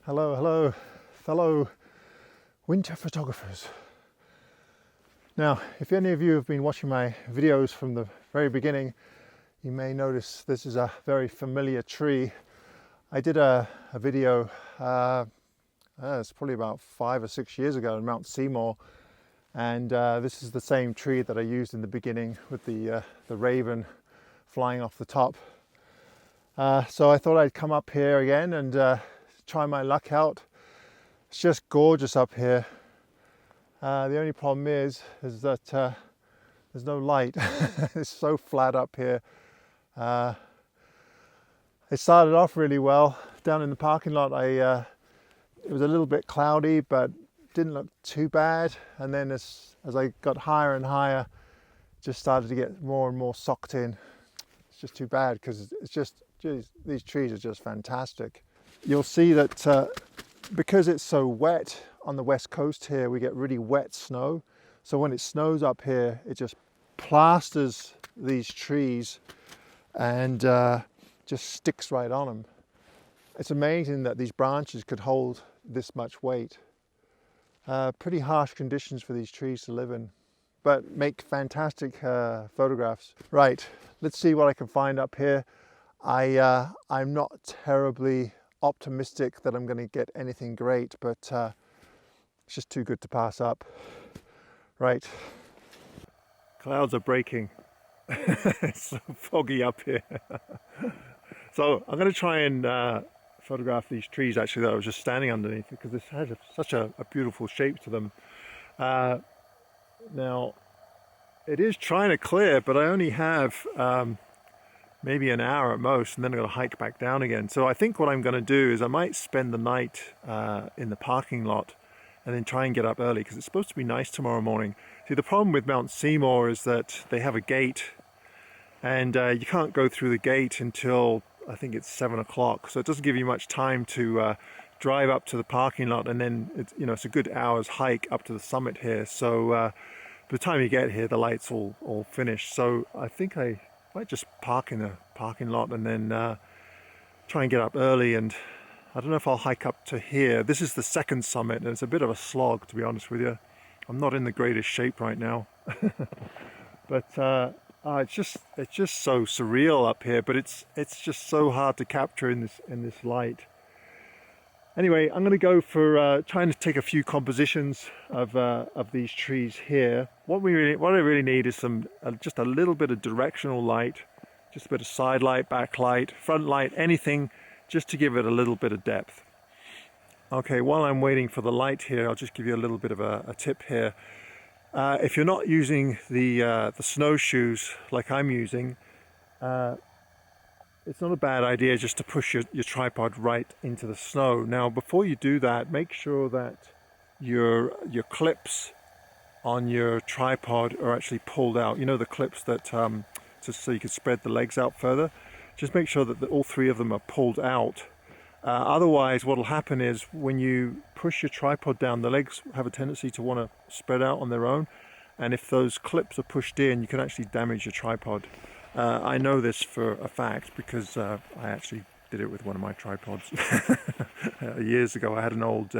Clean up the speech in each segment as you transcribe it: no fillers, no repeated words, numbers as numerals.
Hello, hello, fellow winter photographers. Now, if any of you have been watching my videos from the very beginning, you may notice this is a very familiar tree. I did a video, it's probably about 5 or 6 years ago in Mt Seymour, and this is the same tree that I used in the beginning with the raven flying off the top. So I thought I'd come up here again and try my luck out. It's just gorgeous up here. The only problem is that there's no light. It's so flat up here. It started off really well. Down in the parking lot, it was a little bit cloudy, but didn't look too bad. And then as I got higher and higher, just started to get more and more socked in. It's just too bad because it's just, geez, these trees are just fantastic. You'll see that because it's so wet on the west coast here, we get really wet snow. So when it snows up here, it just plasters these trees and just sticks right on them. It's amazing that these branches could hold this much weight. Pretty harsh conditions for these trees to live in, but make fantastic photographs. Right, let's see what I can find up here. I'm not terribly optimistic that I'm going to get anything great, but it's just too good to pass up. Right, clouds are breaking. It's so foggy up here. So I'm going to try and photograph these trees actually that I was just standing underneath, because this has such a beautiful shape to them. Now it is trying to clear, but I only have maybe an hour at most, and then I'm going to hike back down again. So I think what I'm going to do is I might spend the night in the parking lot and then try and get up early, because it's supposed to be nice tomorrow morning. See, the problem with Mt Seymour is that they have a gate, and you can't go through the gate until I think it's 7 o'clock. So it doesn't give you much time to drive up to the parking lot, and then it's a good hour's hike up to the summit here. So by the time you get here, the light's all finished. So I think I might just park in the parking lot and then try and get up early. And I don't know if I'll hike up to here. This is the second summit, and it's a bit of a slog, to be honest with you. I'm not in the greatest shape right now. But it's just so surreal up here, but it's just so hard to capture in this light. Anyway, I'm going to go for trying to take a few compositions of these trees here. What I really need is just a little bit of directional light, just a bit of side light, back light, front light, anything, just to give it a little bit of depth. Okay, while I'm waiting for the light here, I'll just give you a little bit of a tip here. If you're not using the snowshoes like I'm using, it's not a bad idea just to push your tripod right into the snow. Now, before you do that, make sure that your clips on your tripod are actually pulled out. You know, the clips that just so you can spread the legs out further. Just make sure that all three of them are pulled out. Otherwise, what will happen is when you push your tripod down, the legs have a tendency to want to spread out on their own. And if those clips are pushed in, you can actually damage your tripod. I know this for a fact because I actually did it with one of my tripods. Years ago, I had an old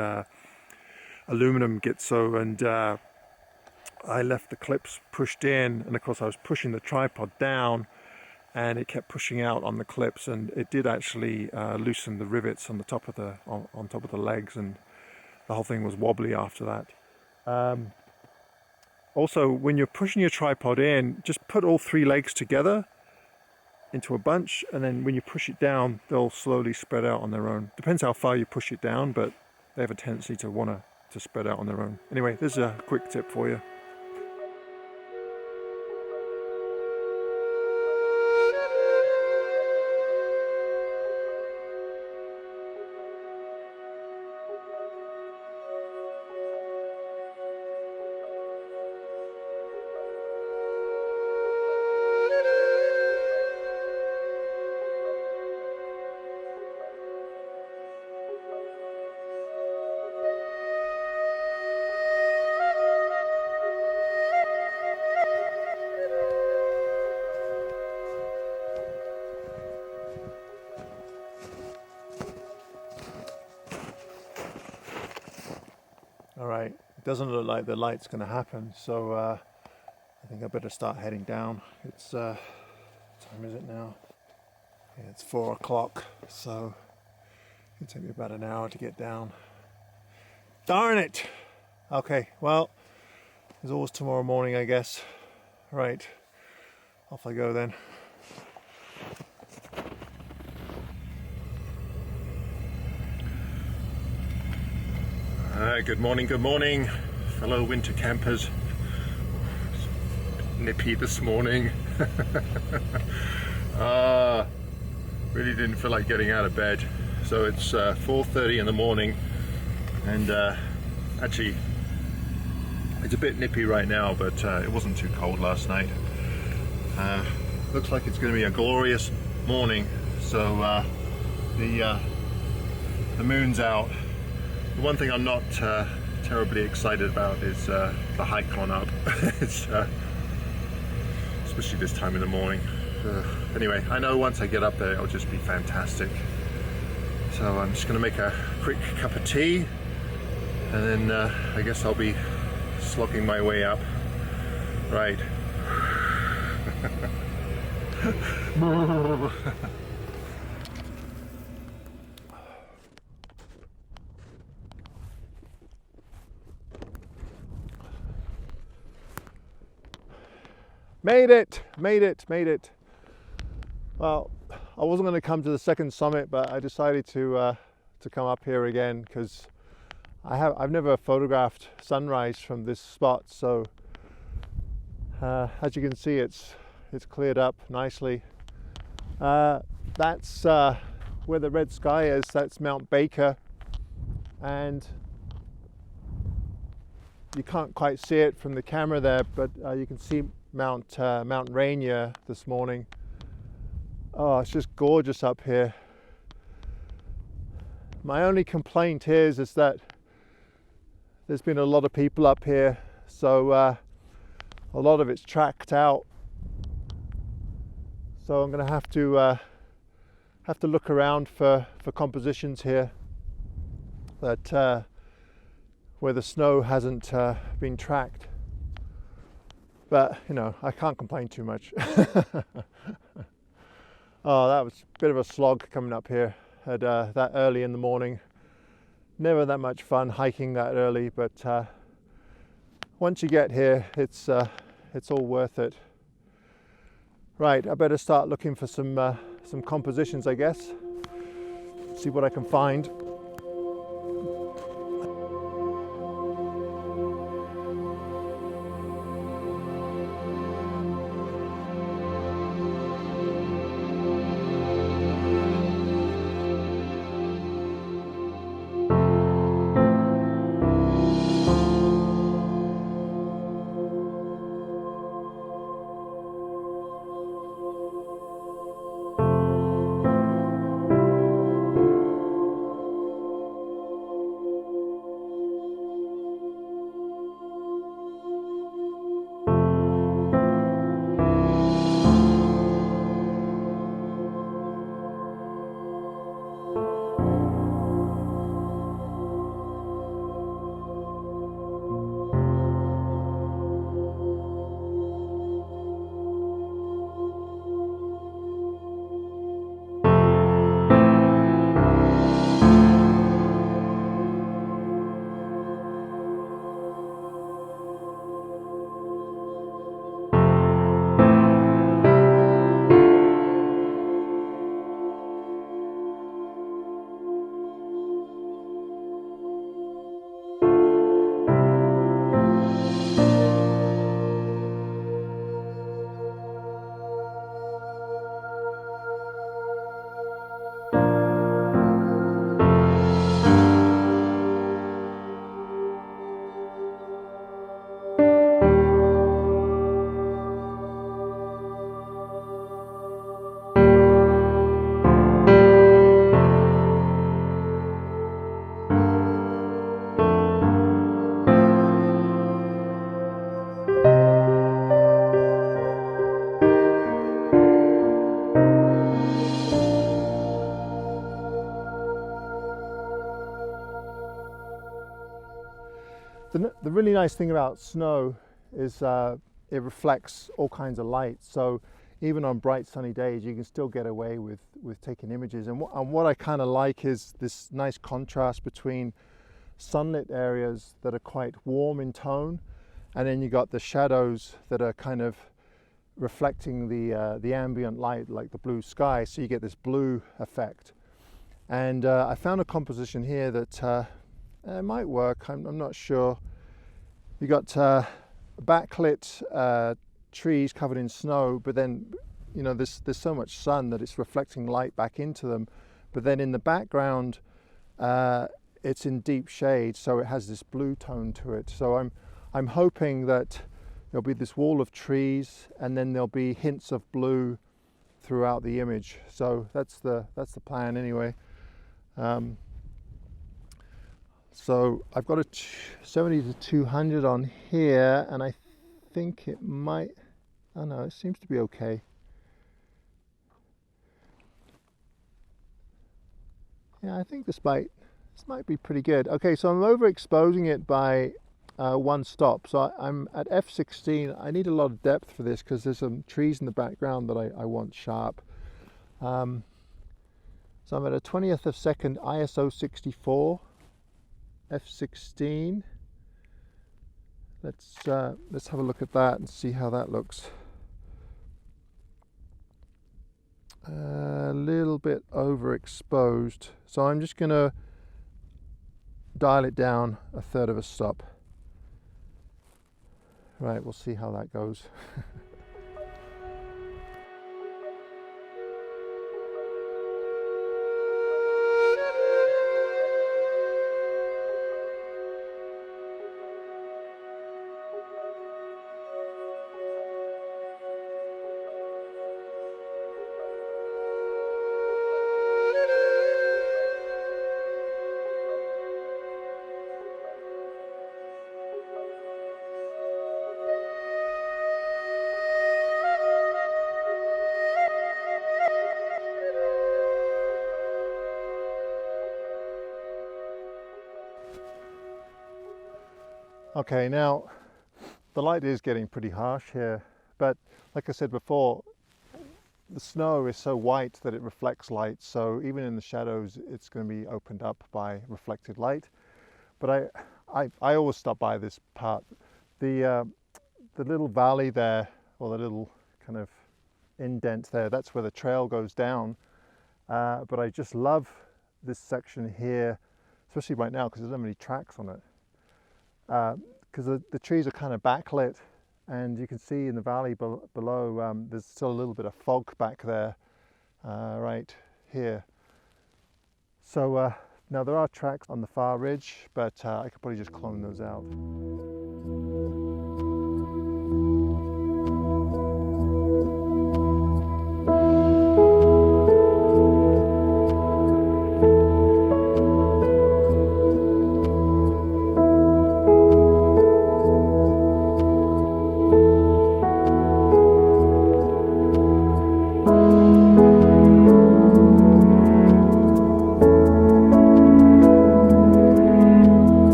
aluminum Gitzo, and I left the clips pushed in, and of course I was pushing the tripod down, and it kept pushing out on the clips, and it did actually loosen the rivets on the top of on top of the legs, and the whole thing was wobbly after that. Also, when you're pushing your tripod in, just put all three legs together into a bunch, and then when you push it down, they'll slowly spread out on their own. Depends how far you push it down, but they have a tendency to want to spread out on their own. Anyway, this is a quick tip for you. All right, it doesn't look like the light's going to happen, so I think I better start heading down. It's what time is it now? Yeah, it's 4 o'clock, so it'll take me about an hour to get down. Darn it! Okay, well, there's always tomorrow morning, I guess. Right, off I go then. Good morning, fellow winter campers. It's nippy this morning. Really didn't feel like getting out of bed. So it's 4:30 in the morning, and actually it's a bit nippy right now, but it wasn't too cold last night. Looks like it's going to be a glorious morning. So the moon's out. The one thing I'm not terribly excited about is the hike on up. It's especially this time in the morning. Anyway, I know once I get up there it'll just be fantastic. So I'm just going to make a quick cup of tea, and then I guess I'll be slogging my way up. Right. Made it. Well, I wasn't going to come to the second summit, but I decided to come up here again because I've never photographed sunrise from this spot. So as you can see, it's cleared up nicely. That's where the red sky is. That's Mount Baker, and you can't quite see it from the camera there, but you can see Mount Rainier this morning. Oh, it's just gorgeous up here. My only complaint is that there's been a lot of people up here, so a lot of it's tracked out. So I'm going to have to look around for compositions here that where the snow hasn't been tracked. But you know, I can't complain too much. Oh, that was a bit of a slog coming up here at that early in the morning. Never that much fun hiking that early, but once you get here, it's all worth it. Right, I better start looking for some compositions, I guess. See what I can find. The really nice thing about snow is it reflects all kinds of light. So even on bright sunny days, you can still get away with taking images. And what I kind of like is this nice contrast between sunlit areas that are quite warm in tone, and then you got the shadows that are kind of reflecting the ambient light, like the blue sky. So you get this blue effect. And I found a composition here that it might work. I'm not sure. You got backlit trees covered in snow, but then there's so much sun that it's reflecting light back into them. But then in the background, it's in deep shade, so it has this blue tone to it. So I'm hoping that there'll be this wall of trees, and then there'll be hints of blue throughout the image. So that's the plan anyway. So I've got a 70 to 200 on here, and I think it might, oh no, it seems to be okay. Yeah, I think this might be pretty good. Okay, so I'm overexposing it by 1 stop. So I'm at f16. I need a lot of depth for this because there's some trees in the background that I want sharp. So I'm at a 20th of second ISO 64. f16. Let's have a look at that and see how that looks. A little bit overexposed, so I'm just going to dial it down 1/3 of a stop. Right, we'll see how that goes. Okay, now the light is getting pretty harsh here, but like I said before, the snow is so white that it reflects light, so even in the shadows it's going to be opened up by reflected light. But I always stop by this part. The little valley there, or the little kind of indent there, that's where the trail goes down. But I just love this section here, especially right now because there's not many tracks on it. Because the trees are kind of backlit, and you can see in the valley below there's still a little bit of fog back there, right here. So now there are tracks on the far ridge, but I could probably just clone those out.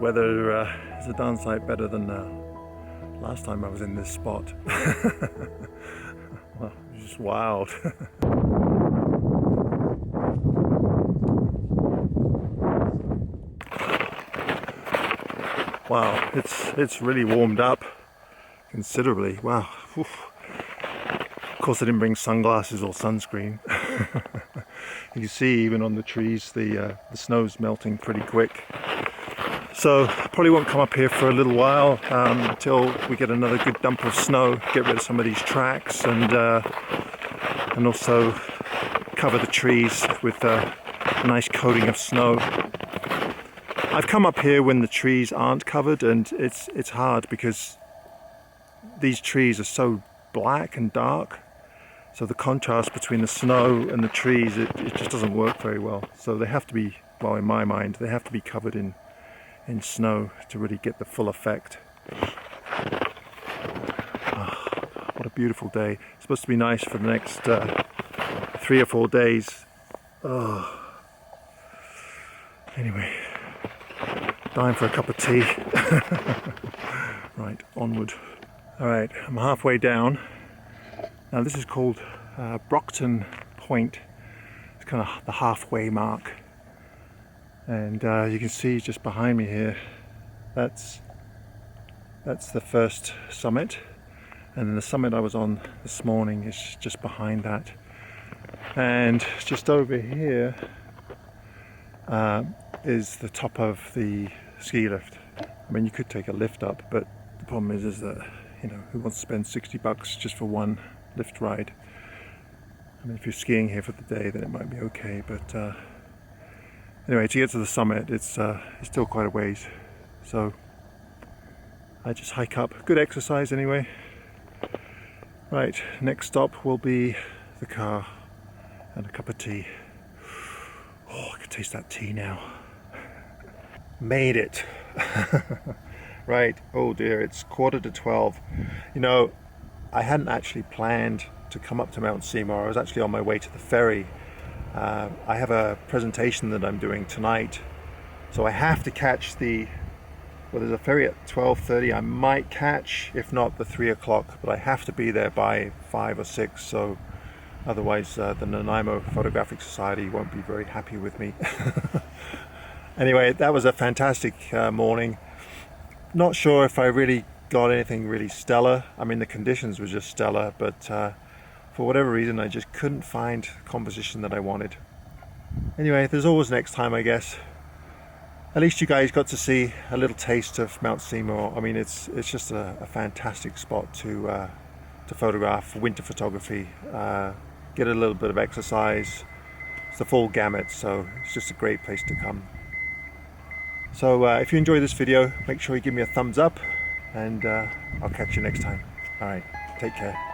Weather is a darn sight better than last time I was in this spot. Well, it's just wild. Wow, it's really warmed up considerably. Wow. Oof. Of course I didn't bring sunglasses or sunscreen. You can see even on the trees the snow's melting pretty quick. So I probably won't come up here for a little while until we get another good dump of snow, get rid of some of these tracks, and also cover the trees with a nice coating of snow. I've come up here when the trees aren't covered, and it's hard because these trees are so black and dark. So the contrast between the snow and the trees, it just doesn't work very well. So they have to be well, in my mind, they have to be covered in snow to really get the full effect. What a beautiful day. It's supposed to be nice for the next 3 or 4 days. Anyway, time for a cup of tea. Right, onward. Alright, I'm halfway down. Now this is called Brockton Point. It's kind of the halfway mark. And you can see just behind me here, that's the first summit. And then the summit I was on this morning is just behind that. And just over here is the top of the ski lift. I mean, you could take a lift up, but the problem is that, you know, who wants to spend $60 just for one lift ride? I mean, if you're skiing here for the day, then it might be okay, but anyway, to get to the summit, it's still quite a ways. So I just hike up. Good exercise anyway. Right, next stop will be the car and a cup of tea. Oh, I can taste that tea now. Made it. Right, oh dear, it's 11:45. You know, I hadn't actually planned to come up to Mount Seymour. I was actually on my way to the ferry. I have a presentation that I'm doing tonight, so I have to catch well, there's a ferry at 12:30. I might catch, if not, the 3 o'clock, but I have to be there by 5 or 6, so otherwise the Nanaimo Photographic Society won't be very happy with me. Anyway, that was a fantastic morning. Not sure if I really got anything really stellar. I mean, the conditions were just stellar, but for whatever reason I just couldn't find the composition that I wanted. Anyway, there's always next time, I guess. At least you guys got to see a little taste of Mount Seymour. I mean, it's just a fantastic spot to photograph, winter photography, get a little bit of exercise. It's the full gamut, so it's just a great place to come. So if you enjoyed this video, make sure you give me a thumbs up, and I'll catch you next time. Alright, take care.